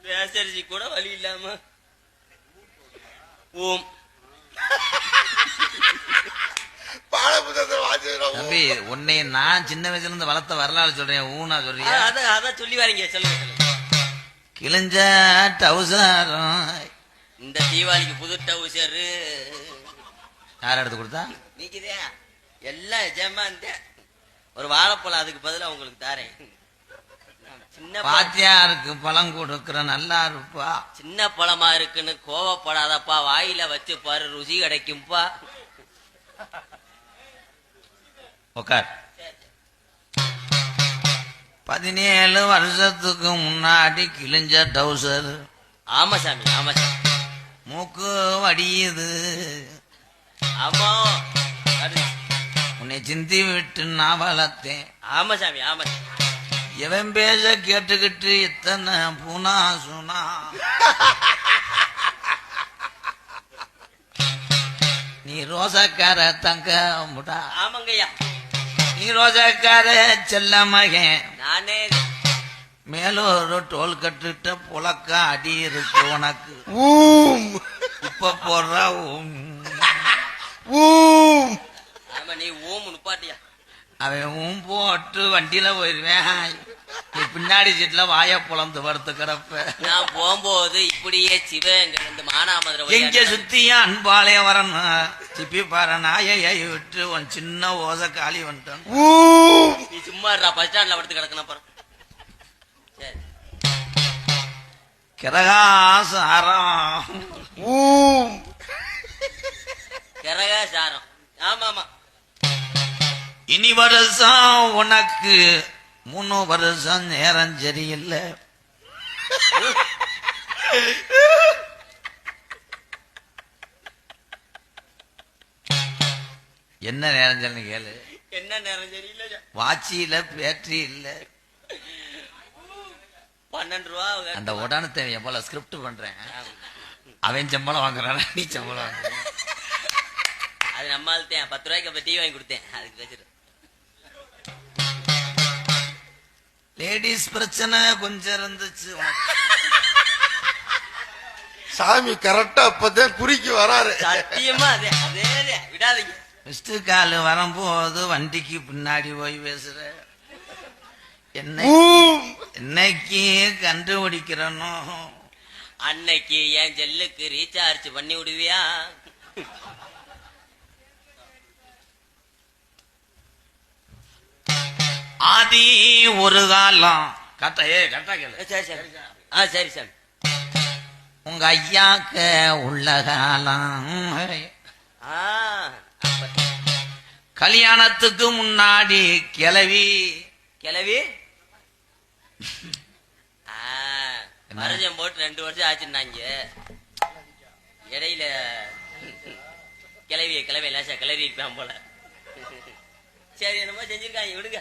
பேசரிசி கூட வழி இல்லாம ஓம் தம்பி உன்னை நான் சின்ன வயசுல இருந்து வளர்த்த வரலாறு சொல்றேன். ஊனா சொல்றியா? அதான் சொல்லி வரீங்க. சொல்லுங்க. கிழிஞ்ச டவுசரும் இந்த தீபாவளிக்கு புது டவுசர் யார் எடுத்து கொடுத்தா? நீக்குதே எல்லாம் எஜமான். ஒரு வாழைப்பழம் அதுக்கு பதிலா உங்களுக்கு தாரேன். சின்ன பாத்தியாருக்கு பழம் கொடுக்கற நல்லா இருப்பா. சின்ன பழமா இருக்குன்னு கோவப்படாதப்பா. வாயில வச்சு பாரு, ருசி கிடைக்கும்பா. உக்கார். 17 வருஷத்துக்கு முன்னாடி கிழிஞ்ச டவுசர். ஆமா சாமி, ஆமா சாமி. மூக்கு வடியுது. ஆமா, உன்னை சிந்தி விட்டு நான் வளர்த்தேன். ஆமா சாமி, ஆமா. எவன் பேச கேட்டுக்கிட்டு எத்தனை பூனா சுனா. நீ ரோசக்கார தங்க முடா. ஆமாங்கய்யா. நீ ரோசக்கார செல்ல மகன். நானே மேலூர் டோல் கட்டுட்ட புழக்க அடி இருக்கு உனக்கு. இப்ப போடுறா ஆமா, நீ ஓம் நிப்பாட்டியா. அவன் போட்டு வண்டியில போயிருவேன். நீ பின்னாடி சீட்ல வாய புலந்து படுத்துக்கிறப்ப நான் போகும்போது இப்படியே சிவங்க இந்த மானாமதுரை எங்க சுத்தியும் அன்பாலே வரணும். சிப்பி பாரு நாயை விட்டு உன் சின்ன ஓசை காலி வந்துட்டான். நீ சும்மா பஸ் ஸ்டாண்ட்ல படுத்து கிடக்கணும். அப்புறம் சரி. கிரகாசாரம் கிரகாசாரம். ஆமா ஆமா. இனி வருஷம் உனக்கு 3 வருஷம் நேரம் சரியில்லை. என்ன நேரம் சரின்னு கேளு. என்ன நேரம் சரியில்லை? வாட்சியில பேட்டரி இல்ல. 12 ரூபா. அந்த உடான தேவைய போல ஸ்கிரிப்ட் பண்றேன். அவன் சம்பளம் வாங்குறான், நீ சம்பளம் வாங்குற. அது நம்மள்தான் 10 ரூபாய்க்கு அப்ப டீ வாங்கி கொடுத்தேன். அதுக்கு வச்சிரு. லேடிஸ் பிரச்சனை கொஞ்சம் இருந்துச்சு. சாமி கரெக்டா அப்பதான் குறிக்கு வராரு. சத்தியமா அதே அதே விடாதீங்க. மிஸ்டு கால் வரும்போது வண்டிக்கு பின்னாடி போய் பேசுற. என்னைக்கு கண்டுபிடிக்கிறனோ அன்னைக்கு என் செல்லுக்கு ரீசார்ஜ் பண்ணி விடுவியா? ஆதி ஒரு காலம் கரெக்டா கேளு. சரி சரி. சரி சாமி. உங்க ஐயாக்க உள்ள காலம் கல்யாணத்துக்கு முன்னாடி கிளவி கிளவி மரஜம் போட்டு 2 வருஷம் ஆச்சுன்னாங்க. இடையில கிளவி லேசா கிளறி இருப்பான் போல. சரி, என்னமோ செஞ்சிருக்காங்க, விடுங்க.